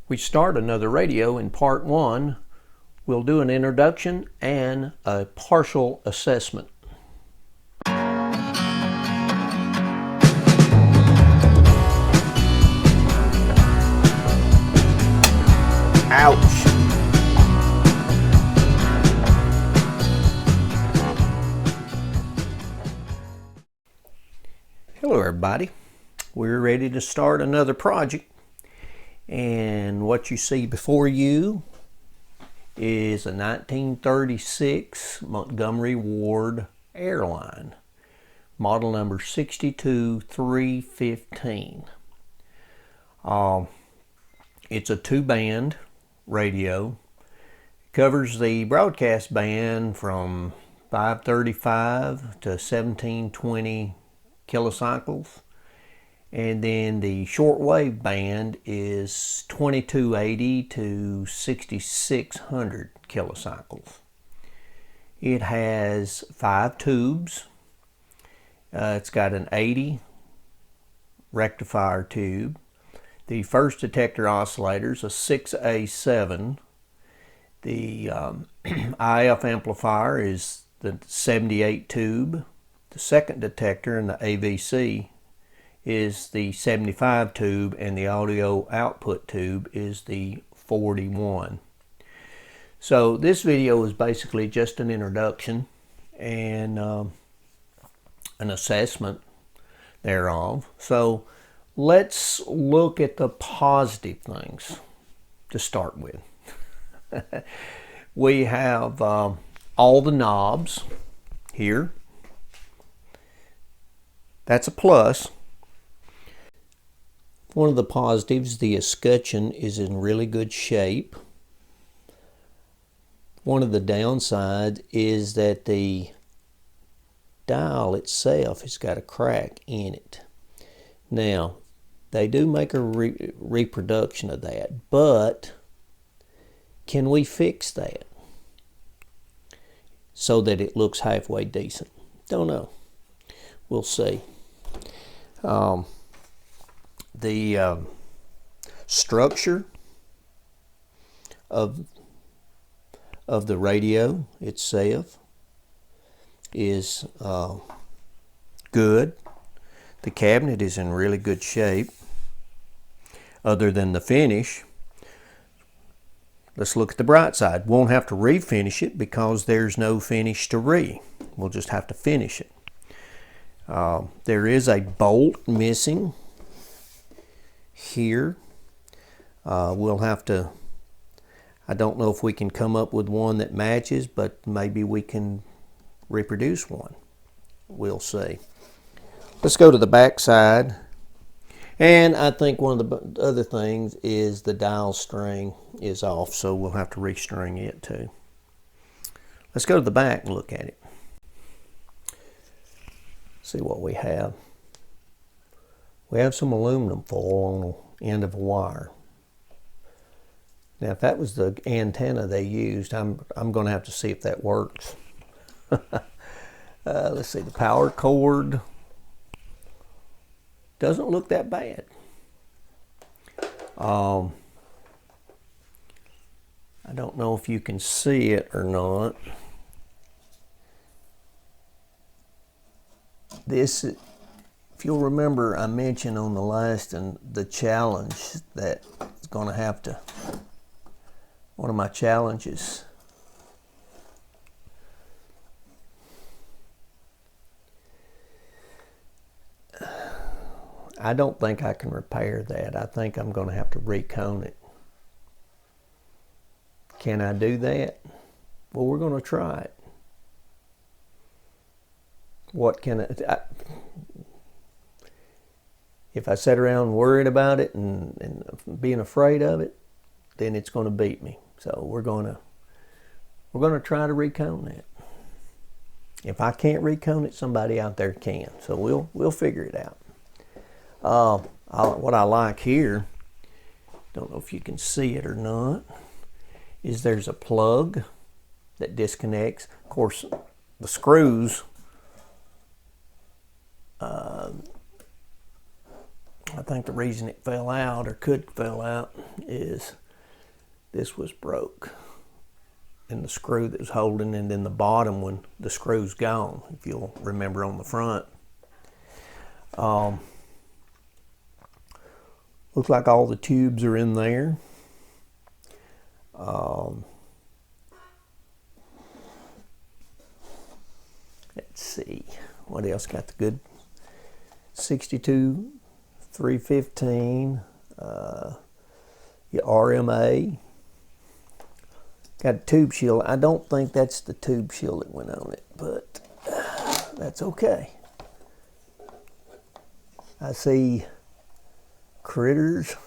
we start another radio in part 1, we'll do an introduction and a partial assessment. Ouch! Hello everybody. We're ready to start another project. And what you see before you is a 1936 Montgomery Ward airline, model number 62315. It's a 2-band radio. It covers the broadcast band from 535 to 1720 kilocycles. And then the shortwave band is 2280 to 6600 kilocycles. It has 5 tubes. It's got an 80 rectifier tube. The first detector oscillator is a 6A7. The IF amplifier is the 78 tube. The second detector in the AVC is the 75 tube, and the audio output tube is the 41. So this video is basically just an introduction and an assessment thereof. So let's look at the positive things to start with. We have all the knobs here. That's a plus. One of the positives, the escutcheon is in really good shape. One of the downsides is that the dial itself has got a crack in it. Now, they do make a reproduction of that, but can we fix that so that it looks halfway decent? Don't know. We'll see. The structure of the radio itself is good. The cabinet is in really good shape. Other than the finish, let's look at the bright side. Won't have to refinish it because there's no finish to We'll just have to finish it. There is a bolt missing here. We'll have to, I don't know if we can come up with one that matches, but maybe we can reproduce one. We'll see. Let's go to the back side. And I think one of the other things is the dial string is off, so we'll have to restring it too. Let's go to the back and look at it. See what we have. We have some aluminum foil on the end of a wire. Now, if that was the antenna they used, I'm going to have to see if that works. Let's see, the power cord doesn't look that bad. I don't know if you can see it or not. This, if you'll remember, I mentioned on the last and the challenge that it's going to have to, one of my challenges. I don't think I can repair that. I think I'm going to have to recone it. Can I do that? Well, we're going to try it. What can if I sit around worried about it and being afraid of it, then it's going to beat me. So we're going to try to recone that. If I can't recone it, somebody out there can. So we'll figure it out. What I like here, don't know if you can see it or not, is there's a plug that disconnects. Of course, the screws, I think the reason it fell out or could fall out is this was broke, and the screw that was holding, and then the bottom one, the screw's gone, if you'll remember on the front. Looks like all the tubes are in there. Let's see, what else got the good 62 315, your RMA. Got a tube shield. I don't think that's the tube shield that went on it, but that's okay. I see critters.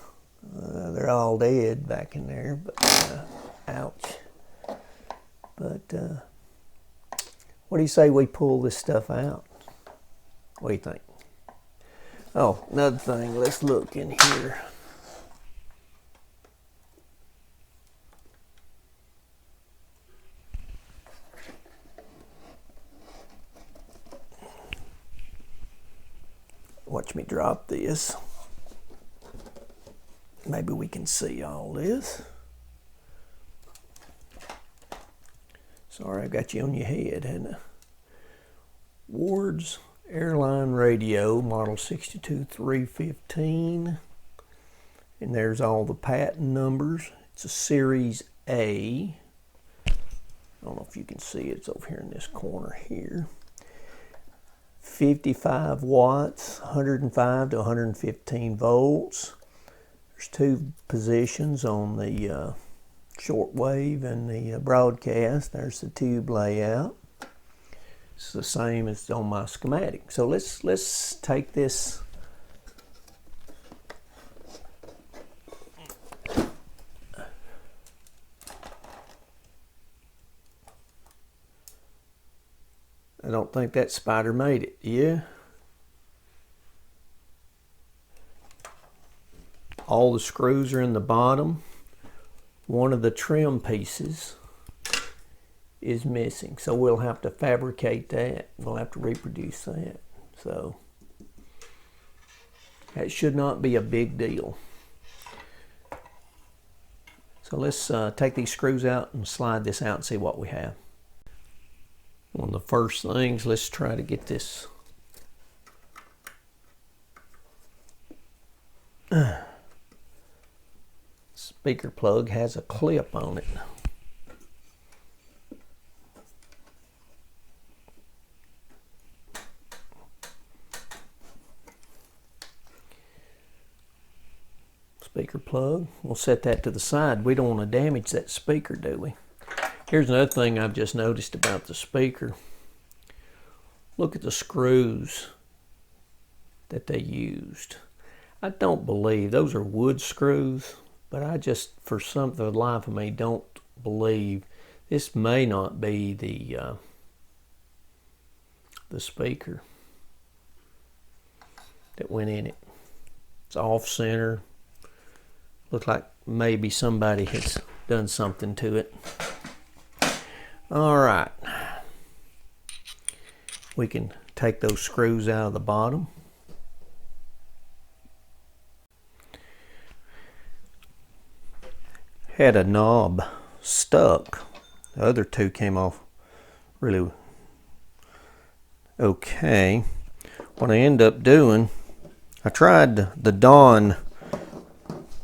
They're all dead back in there, but ouch. But what do you say we pull this stuff out? What do you think? Oh, another thing, let's look in here. Watch me drop this. Maybe we can see all this. Sorry, I got you on your head, hadn't I? Ward's airline radio, model 62315. And there's all the patent numbers. It's a Series A. I don't know if you can see it. It's over here in this corner here. 55 watts, 105 to 115 volts. There's two positions on the shortwave and the broadcast. There's the tube layout. It's the same as on my schematic. So let's take this. I don't think that spider made it. Yeah. All the screws are in the bottom. One of the trim pieces is missing, so we'll have to fabricate that. We'll have to reproduce that. So that should not be a big deal. So let's take these screws out and slide this out and see what we have. One of the first things, let's try to get this speaker plug has a clip on it. Speaker plug, we'll set that to the side. We don't want to damage that speaker, do we? Here's another thing I've just noticed about the speaker. Look at the screws that they used. I don't believe those are wood screws, but I just, for the life of me, don't believe this may not be the speaker that went in it. It's off center. Looks like maybe somebody has done something to it. All right, we can take those screws out of the bottom. Had a knob stuck. The other two came off really okay. What I end up doing, I tried the Dawn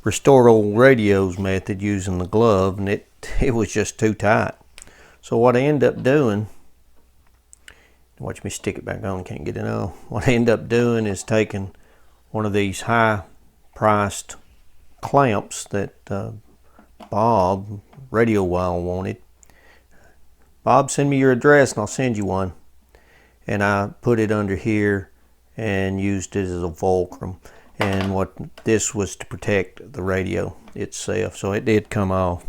Restore Old Radios method using the glove, and it was just too tight. So what I end up doing, watch me stick it back on, can't get it on. What I end up doing is taking one of these high-priced clamps that Bob, Radio Wild, wanted. Bob, send me your address and I'll send you one. And I put it under here and used it as a fulcrum. And what this was to protect the radio itself, so it did come off.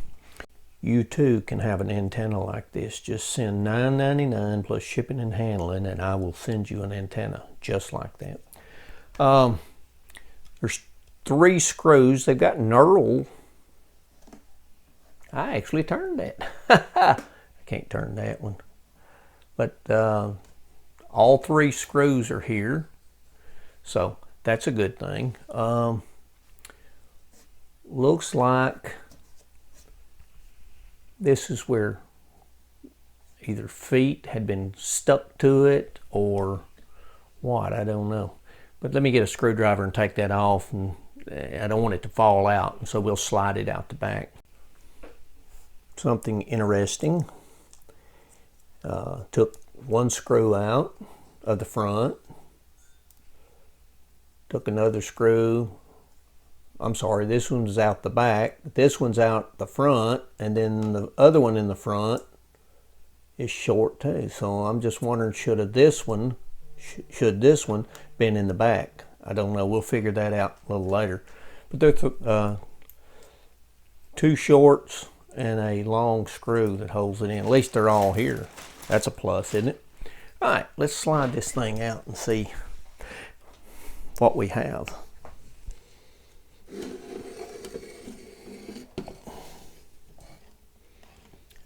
You too can have an antenna like this. Just send $9.99 plus shipping and handling, and I will send you an antenna just like that. There's 3 screws. They've got knurled. I actually turned that. I can't turn that one. But all 3 screws are here, so that's a good thing. looks like this is where either feet had been stuck to it or what, I don't know. But let me get a screwdriver and take that off, and I don't want it to fall out, and so we'll slide it out the back. Something interesting. Took one screw out of the front. Took another screw. I'm sorry, this one's out the back, but this one's out the front, and then the other one in the front is short too. So I'm just wondering, should this one been in the back? I don't know. We'll figure that out a little later. But there's two shorts and a long screw that holds it in. At least they're all here. That's a plus, isn't it? All right, let's slide this thing out and see what we have.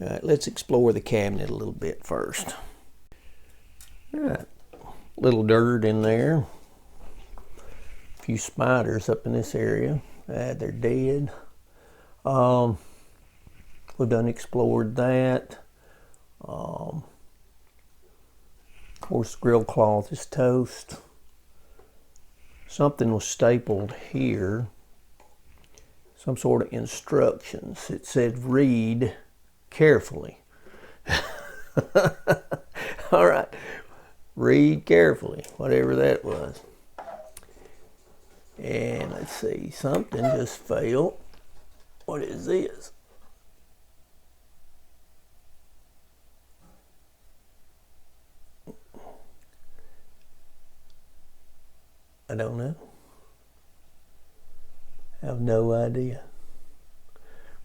All right, let's explore the cabinet a little bit first. All right, little dirt in there. A few spiders up in this area. They're dead. We've done explored that. Of course, grill cloth is toast. Something was stapled here. Some sort of instructions. It said read carefully. All right, read carefully, whatever that was. And let's see, something just fell. What is this? I don't know. I have no idea.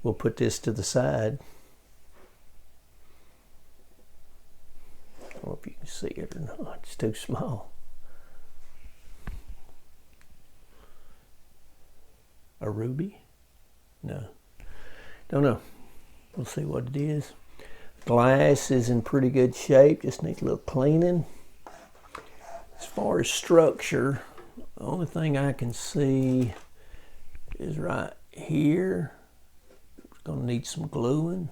We'll put this to the side. I don't know if you can see it or not. It's too small. A ruby? No. Don't know. We'll see what it is. Glass is in pretty good shape. Just needs a little cleaning. As far as structure, the only thing I can see is right here. It's going to need some gluing.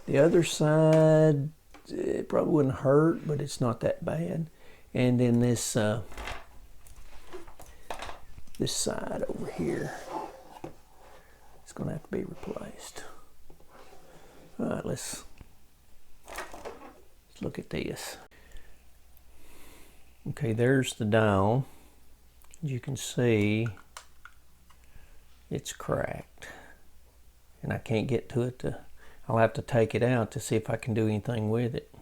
The other side, it probably wouldn't hurt, but it's not that bad. And then this side over here, it's going to have to be replaced. All right, let's look at this. Okay, there's the dial. As you can see, it's cracked, and I can't get to it. I'll have to take it out to see if I can do anything with it.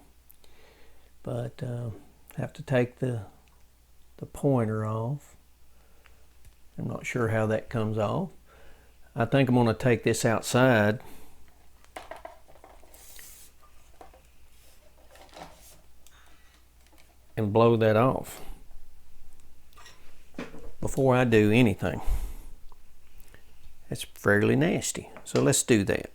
But have to take the pointer off. I'm not sure how that comes off. I think I'm going to take this outside and blow that off before I do anything. It's fairly nasty, so let's do that.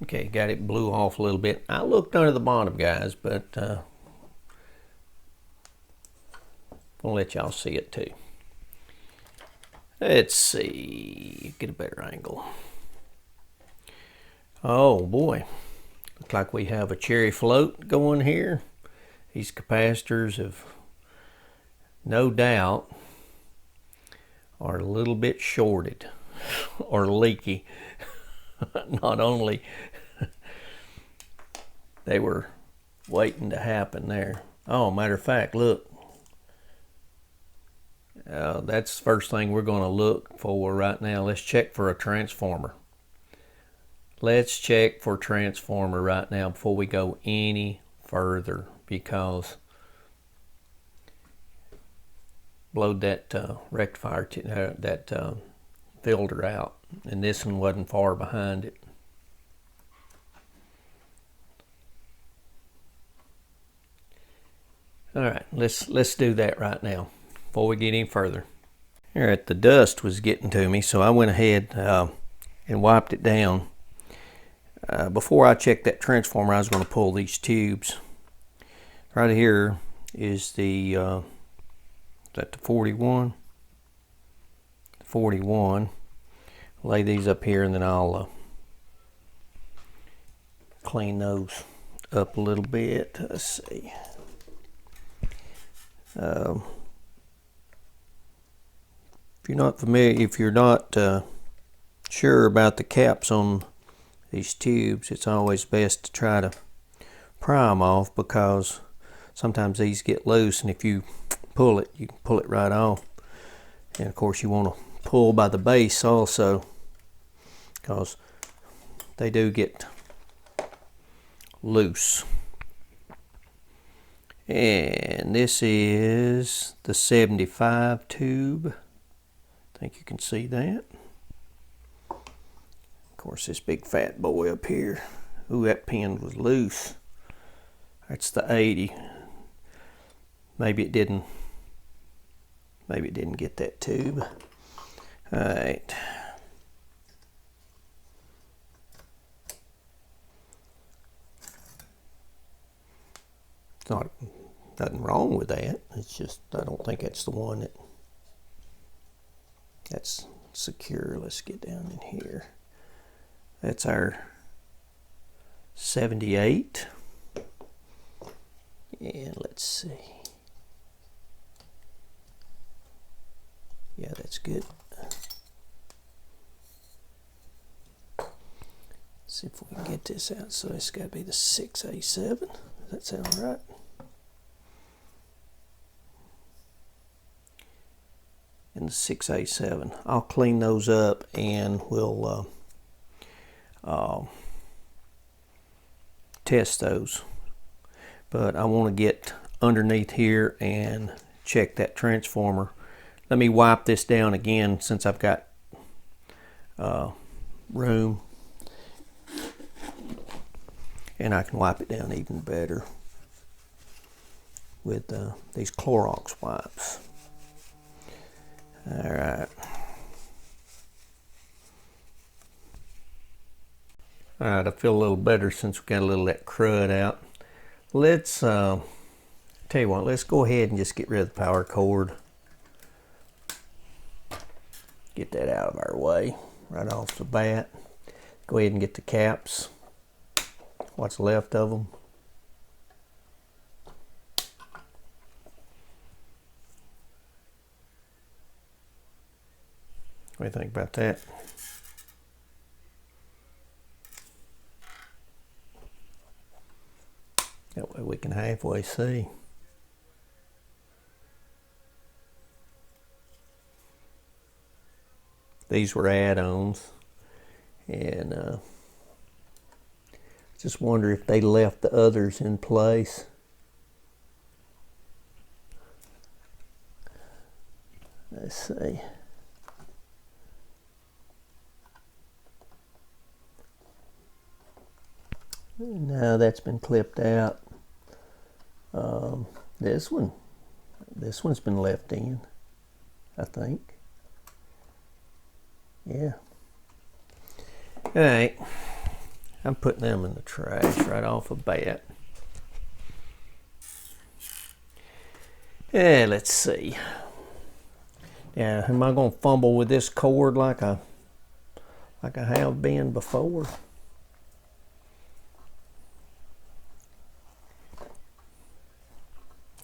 Okay, got it blew off a little bit. I looked under the bottom, guys, but I'll let y'all see it too. Let's see, get a better angle. Oh boy, looks like we have a cherry float going here. These capacitors have no doubt are a little bit shorted or leaky. Not only they were waiting to happen there. Oh, matter of fact, look. That's the first thing we're going to look for right now. Let's check for a transformer. Let's check for transformer right now before we go any further, because blowed that rectifier, that filter out, and this one wasn't far behind it. All right, let's do that right now before we get any further. All right, the dust was getting to me, so I went ahead and wiped it down. Before I checked that transformer, I was going to pull these tubes. Right here is the, is that the 41? 41. Lay these up here and then I'll clean those up a little bit. Let's see. If you're not familiar, if you're not sure about the caps on these tubes, it's always best to try to pry them off, because sometimes these get loose, and if you pull it, you can pull it right off. And of course you want to pull by the base also, because they do get loose. And this is the 75 tube. I think you can see that. Of course, this big fat boy up here. Ooh, that pin was loose. That's the 80. Maybe it didn't get that tube. All right. It's not nothing wrong with that. It's just I don't think that's the one that's secure. Let's get down in here. That's our 78. And let's see. Yeah, that's good. Let's see if we can get this out. So it's got to be the 6A7. Does that sound right? And the 6A7. I'll clean those up and we'll test those. But I want to get underneath here and check that transformer. Let me wipe this down again since I've got room, and I can wipe it down even better with these Clorox wipes. All right. All right, I feel a little better since we got a little of that crud out. Let's tell you what, let's go ahead and just get rid of the power cord. Get that out of our way right off the bat. Go ahead and get the caps, what's left of them. What do you think about that? That way we can halfway see. These were add-ons, and just wonder if they left the others in place. Let's see. No, that's been clipped out. This one's been left in, I think. Yeah. All right. I'm putting them in the trash right off the bat. Yeah, let's see. Yeah, am I gonna fumble with this cord like I have been before?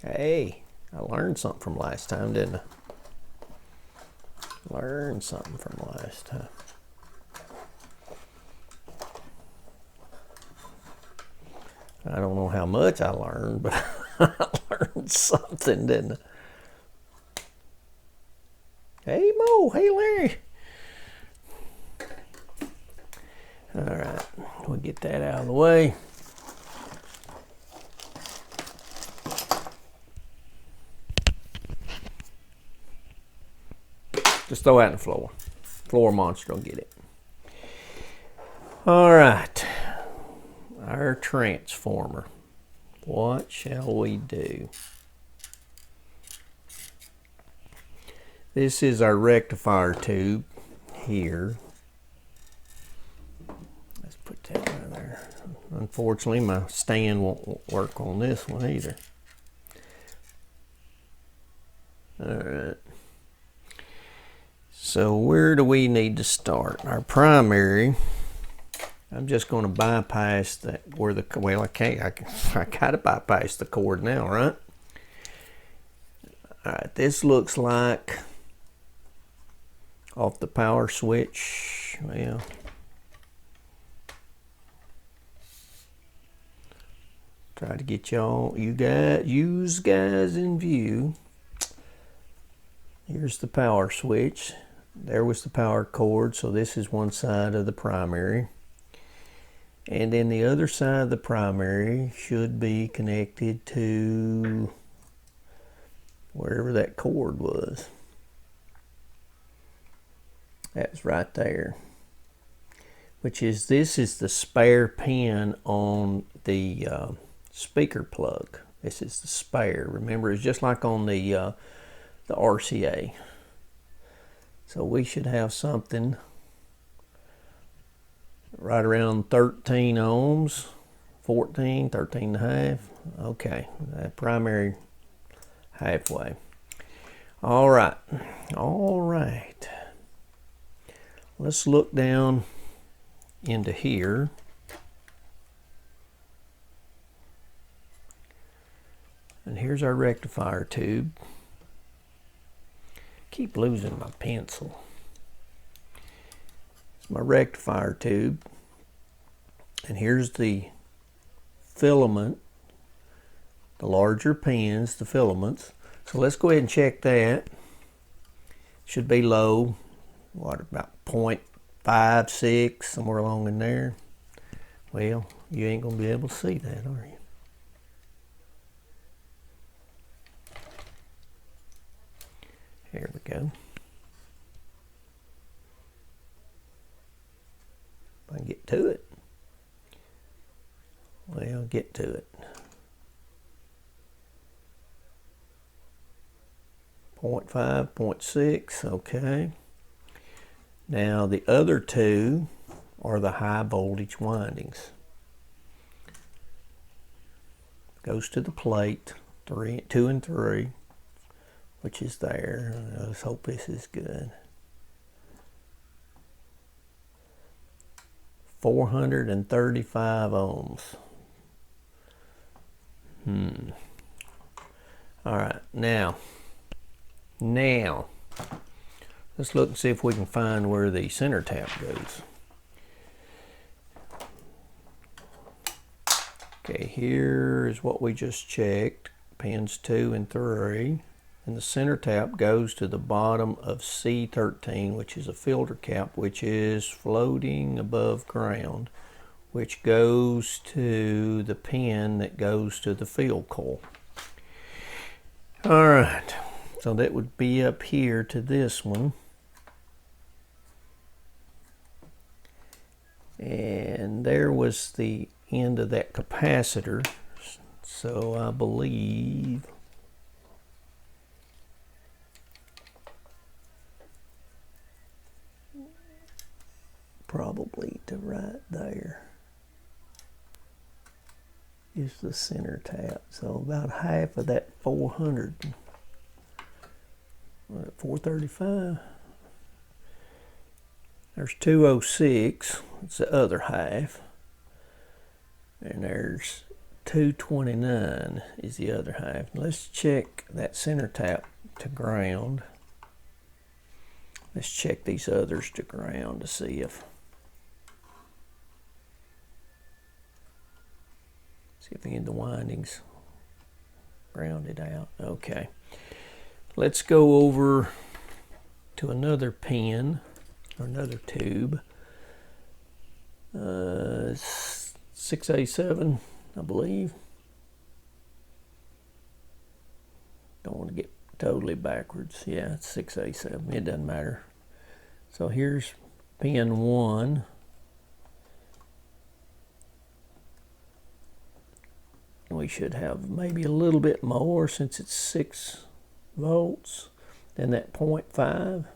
Hey, I learned something from last time, didn't I? Learned something from last time. I don't know how much I learned, but I learned something, didn't I? Hey, Mo. Hey, Larry. All right, we'll get that out of the way. Just throw it in the floor. Floor monster will get it. All right. Our transformer. What shall we do? This is our rectifier tube here. Let's put that right there. Unfortunately, my stand won't work on this one either. All right. So where do we need to start? Our primary, I'm just going to bypass that where the, well, I can't, I gotta bypass the cord now, right? All right, this looks like off the power switch. Well, try to get y'all, you guys in view. Here's the power switch. There was the power cord, so this is one side of the primary. And then the other side of the primary should be connected to wherever that cord was. That's right there. Which is, this is the spare pin on the speaker plug. This is the spare. Remember, it's just like on the RCA. So we should have something right around 13 ohms, 13 and a half. Okay, that primary halfway. All right. Let's look down into here. And here's our rectifier tube. Keep losing my pencil. It's my rectifier tube. And here's the filament, the larger pins, the filaments. So let's go ahead and check that. Should be low, what, about 0.56, somewhere along in there. Well, you ain't gonna be able to see that, are you? Here we go. If I can get to it. Well, get to it. 0.5, 0.6, okay. Now the other two are the high voltage windings. Goes to the plate, 2 and 3. Which is there. Let's hope this is good. 435 ohms. All right, now, let's look and see if we can find where the center tap goes. Okay, here is what we just checked. Pins 2 and 3. And the center tap goes to the bottom of C13, which is a filter cap, which is floating above ground, which goes to the pin that goes to the field coil. All right, so that would be up here to this one. And there was the end of that capacitor. So I believe probably to right there is the center tap. So about half of that 400, 435. There's 206, it's the other half. And there's 229 is the other half. Let's check that center tap to ground. Let's check these others to ground to see if any of the windings grounded out. Okay. Let's go over to another pin or another tube. 6A7, I believe. Don't want to get totally backwards. Yeah, it's 6A7. It doesn't matter. So here's pin 1. We should have maybe a little bit more since it's 6 volts than that 0.5.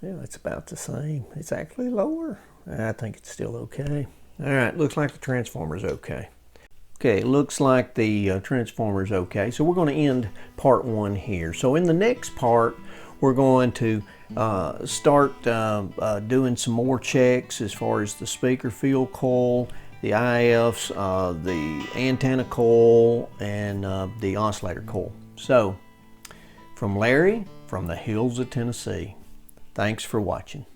Yeah, it's about the same. It's actually lower. I think it's still okay. All right, looks like the transformer's okay. Okay, looks like the transformer's okay. So we're going to end part 1 here. So in the next part, we're going to start doing some more checks as far as the speaker field coil, the IFs, the antenna coil, and the oscillator coil. So, from Larry, from the hills of Tennessee, thanks for watching.